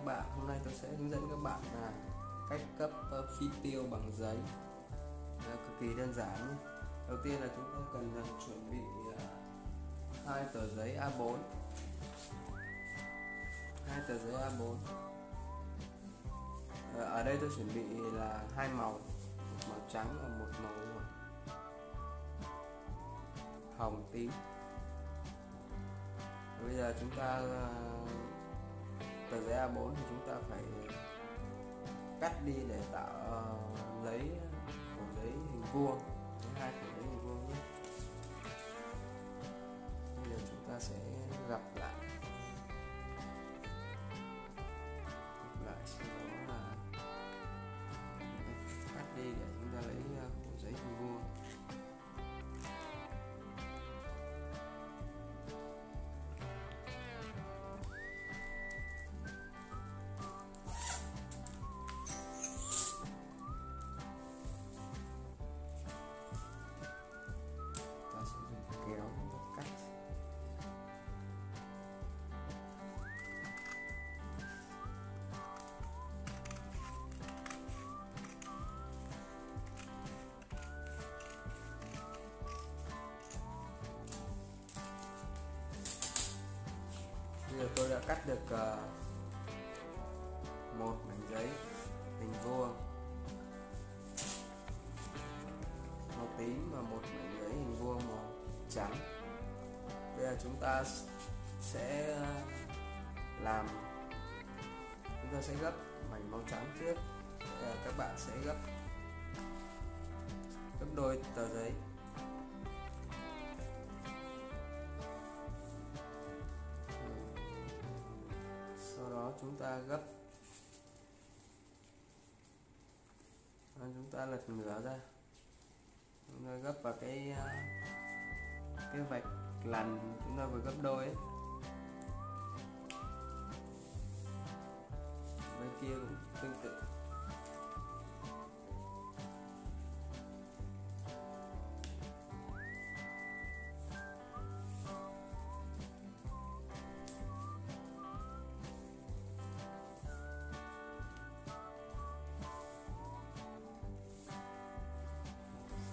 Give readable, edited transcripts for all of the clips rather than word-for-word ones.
bạn. Hôm nay tôi sẽ hướng dẫn các bạn là cách cấp phi tiêu bằng giấy, cực kỳ đơn giản nhé. Đầu tiên là chúng ta cần chuẩn bị 2 tờ giấy A4, 2 tờ giấy A4. Ở đây tôi chuẩn bị là 2 màu, một màu trắng và một màu hồng tím. Bây giờ chúng ta tờ giấy A4 thì chúng ta phải cắt đi để tạo lấy khổ giấy hình vuông, hai khổ giấy hình vuông nhé. Bây giờ chúng ta sẽ gập lại, sau đó là cắt đi để chúng ta lấy khổ giấy hình vuông. Kéo cắt. Bây giờ tôi đã cắt được một mảnh giấy hình vuông màu tím và một mảnh giấy hình vuông màu trắng. Bây giờ chúng ta sẽ gấp mảnh màu trắng trước. Các bạn sẽ gấp đôi tờ giấy. Sau đó chúng ta lật ngửa ra, chúng ta gấp vào cái vạch lần chúng ta vừa gấp đôi ấy. Bên kia cũng tương tự.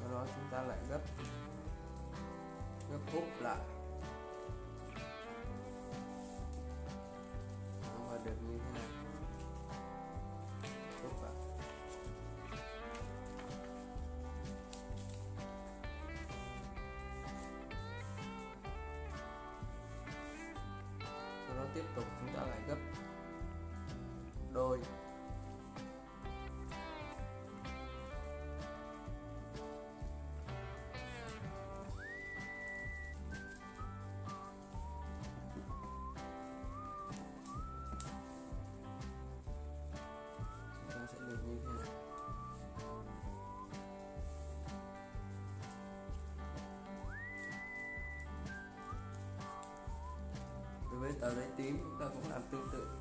Sau đó chúng ta lại gấp úp lại nó vào được như thế này, úp lại. Sau đó tiếp tục chúng ta lại gấp đôi. Sẽ được như thế này. Đối với tờ giấy tím chúng ta cũng làm tương tự,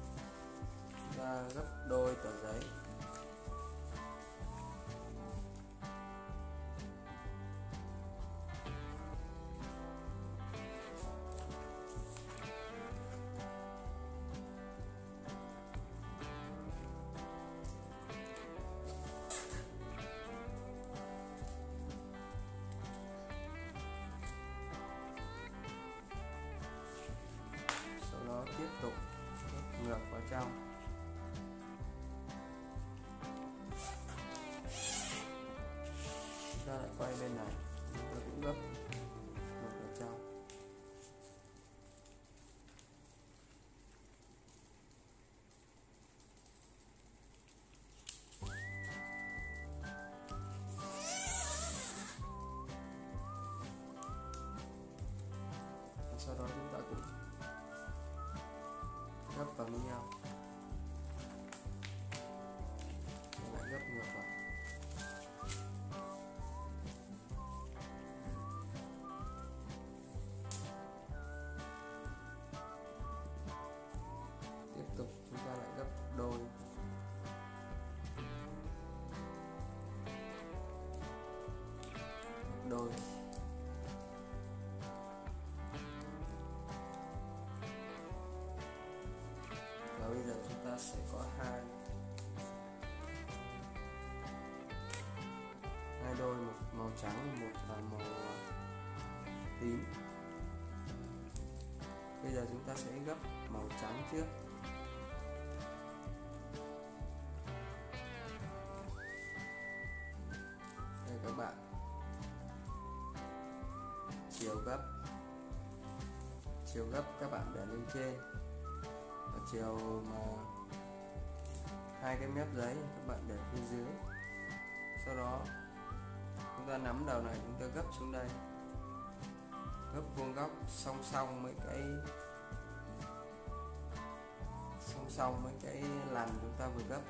chúng ta gấp đôi tờ giấy. Tiếp tục ngược vào trong. Chúng ta lại quay bên này, chúng ta cũng gấp ngược vào trong. Sau đó chúng ta cũng gấp vào với nhau, lại gấp ngược vào. Tiếp tục chúng ta lại gấp đôi. Đôi. ta sẽ có hai đôi, một màu trắng, một là màu tím. Bây giờ chúng ta sẽ gấp màu trắng trước. Đây các bạn, chiều gấp các bạn để lên trên, và chiều mà hai cái mép giấy các bạn để phía dưới. Sau đó chúng ta nắm đầu này, chúng ta gấp xuống đây, gấp vuông góc song song mấy cái lằn chúng ta vừa gấp.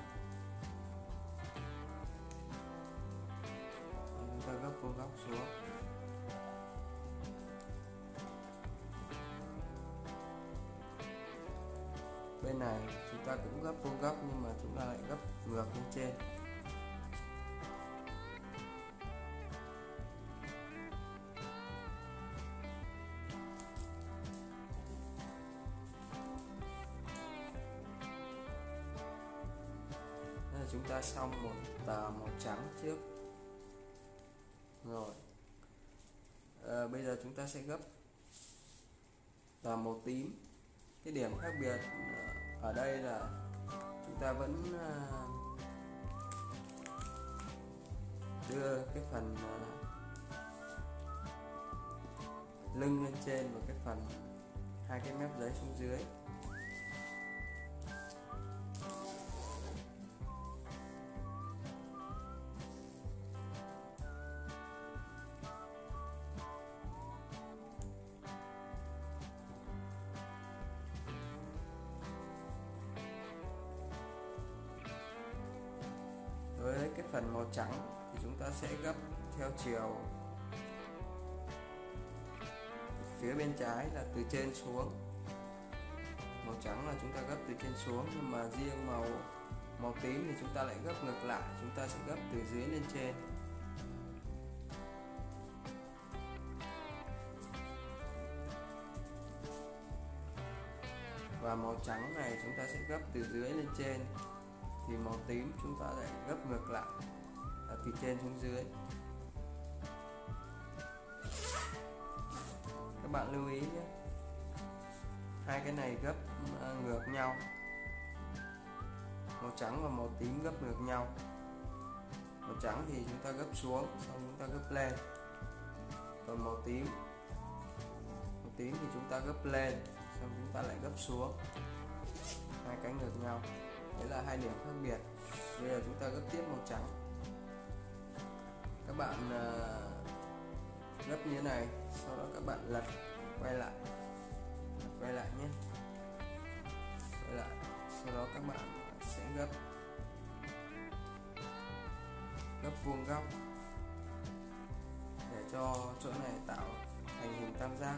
Chúng ta gấp vuông góc xuống. Bên này chúng ta cũng gấp vuông góc, nhưng mà chúng ta lại gấp ngược lên trên. Chúng ta xong một tờ màu trắng trước rồi. Bây giờ chúng ta sẽ gấp tờ màu tím. Cái điểm khác biệt ở đây là chúng ta vẫn đưa cái phần lưng lên trên và cái phần hai cái mép giấy xuống dưới. Với cái phần màu trắng thì chúng ta sẽ gấp theo chiều phía bên trái là từ trên xuống. Màu trắng là chúng ta gấp từ trên xuống, nhưng mà riêng màu tím thì chúng ta lại gấp ngược lại, chúng ta sẽ gấp từ dưới lên trên. Và màu trắng này chúng ta sẽ gấp từ dưới lên trên, thì màu tím chúng ta lại gấp ngược lại là từ trên xuống dưới. Các bạn lưu ý nhé, hai cái này gấp ngược nhau, màu trắng và màu tím gấp ngược nhau. Màu trắng thì chúng ta gấp xuống, xong chúng ta gấp lên, còn màu tím thì chúng ta gấp lên, xong chúng ta lại gấp xuống, hai cái ngược nhau. Đấy là hai điểm khác biệt. Bây giờ chúng ta gấp tiếp màu trắng. Các bạn gấp như thế này, sau đó các bạn lật quay lại nhé, quay lại. Sau đó các bạn sẽ gấp vuông góc để cho chỗ này tạo thành hình tam giác.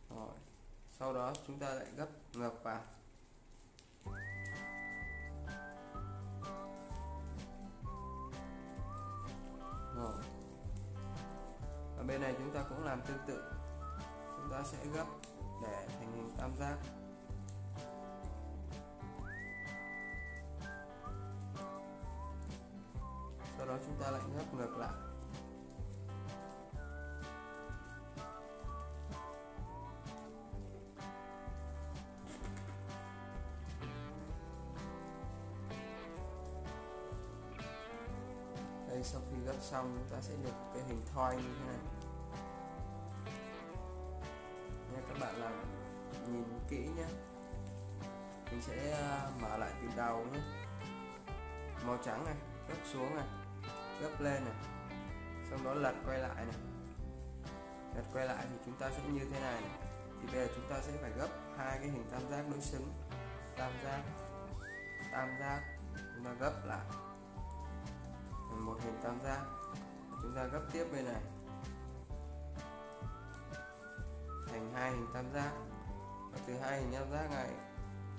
Rồi, sau đó chúng ta lại gấp ngược vào. Rồi. Ở bên này chúng ta cũng làm tương tự. Chúng ta sẽ gấp để thành hình tam giác. Sau đó chúng ta lại gấp ngược lại. Đây, sau khi gấp xong chúng ta sẽ được cái hình thoi như thế này nha. Các bạn làm nhìn kỹ nhé. Mình sẽ mở lại từ đầu nhé. Màu trắng này gấp xuống này, gấp lên này, sau đó lật quay lại này. Lật quay lại thì chúng ta sẽ như thế này, này. Thì bây giờ chúng ta sẽ phải gấp hai cái hình tam giác đối xứng. Tam giác chúng ta gấp lại thành một hình tam giác. Chúng ta gấp tiếp bên này thành hai hình tam giác, và từ hai hình tam giác này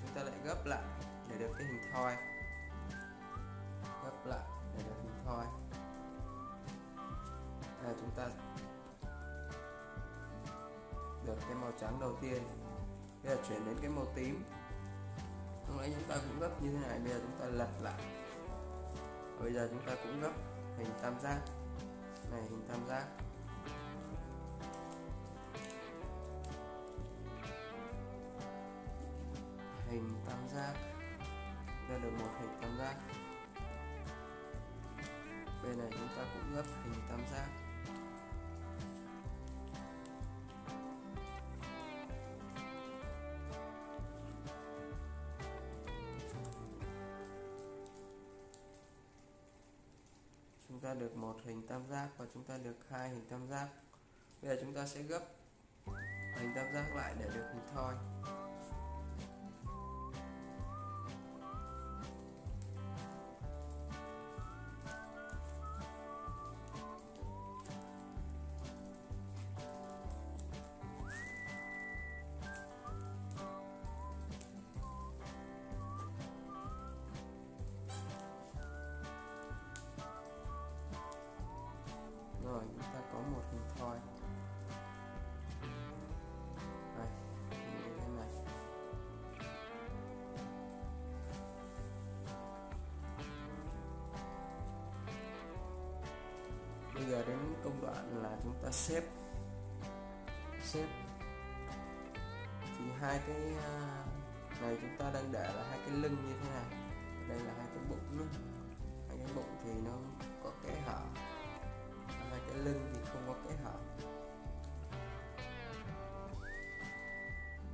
chúng ta lại gấp lại để được cái hình thoi. Gấp lại để được hình thoi. chúng ta được cái màu trắng đầu tiên. Bây giờ chuyển đến cái màu tím. Lúc nãy chúng ta cũng gấp như thế này, bây giờ chúng ta lật lại. Bây giờ chúng ta cũng gấp hình tam giác. Này, hình tam giác. Hình tam giác. Ra được một hình tam giác. Bên này chúng ta cũng gấp hình tam giác. Chúng ta được một hình tam giác và chúng ta được hai hình tam giác. Bây giờ chúng ta sẽ gấp hình tam giác lại để được hình thoi. Rồi, chúng ta có một hình thoi. Đây, như thế này. Bây giờ đến công đoạn là chúng ta xếp. Thì hai cái này chúng ta đang để là hai cái lưng như thế này. Đây là hai cái bụng nữa. Hai cái bụng thì nó có kẽ hở. Hai cái lưng thì không có kẽ hở.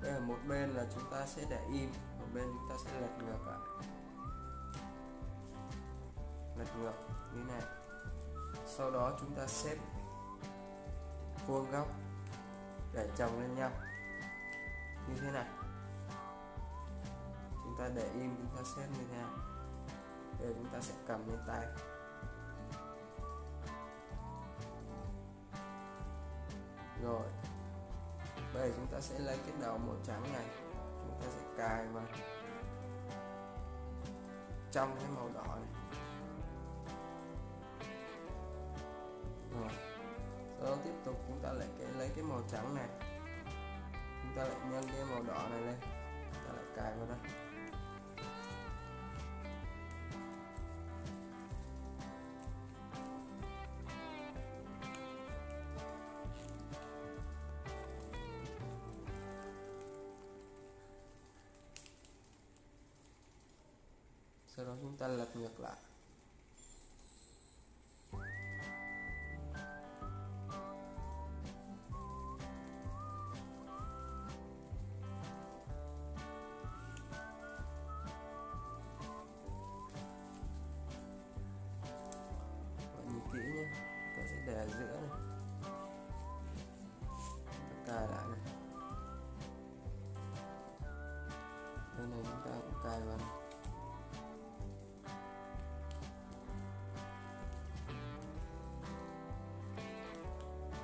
Đây là một bên là chúng ta sẽ để im, một bên chúng ta sẽ lật ngược lại. Lật ngược như này. Sau đó chúng ta xếp vuông góc để chồng lên nhau như thế này. Chúng ta để im, chúng ta xếp như thế này. Để chúng ta sẽ cầm lên tay. Rồi, bây giờ chúng ta sẽ lấy cái đầu màu trắng này, chúng ta sẽ cài vào trong cái màu đỏ này. Rồi, sau đó tiếp tục chúng ta lại lấy cái màu trắng này, chúng ta lại nhân cái màu đỏ này lên, chúng ta lại cài vào đây. Sau đó chúng ta lật ngược lại. Bạn nhìn kỹ nhé, ta sẽ để ở giữa này. Ta cài lại này. Đây này chúng ta cũng cài vào này.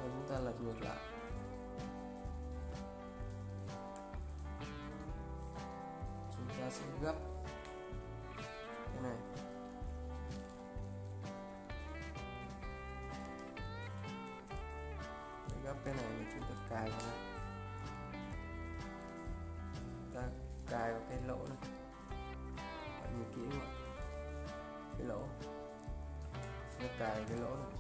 Chúng ta lật ngược lại. Chúng ta sẽ gấp cái này. Để gấp cái này và chúng ta cài vào đây. Ta cài vào cái lỗ này. Bạn nhìn kỹ không ạ? Cái lỗ. Chúng ta cài cái lỗ này.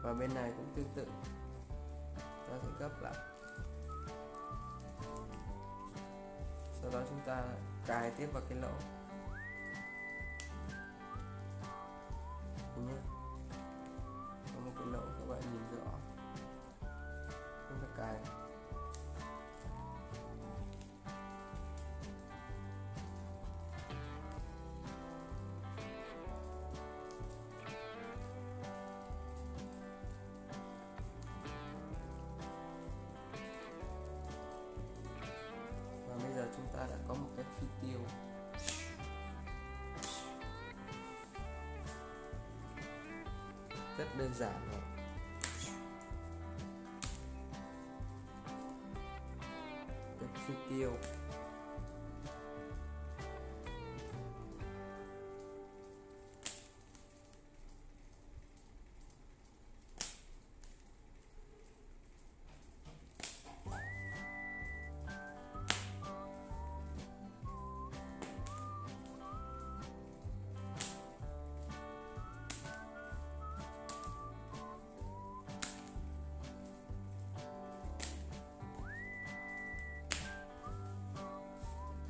Và bên này cũng tương tự, ta sẽ gấp lại. Sau đó chúng ta cài tiếp vào cái lỗ. Nhìn nhé, có một cái lỗ các bạn nhìn rõ. Chúng ta cài. Chúng ta đã có một cái phi tiêu. Rất đơn giản rồi. Cái phi tiêu.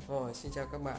Rồi, xin chào các bạn.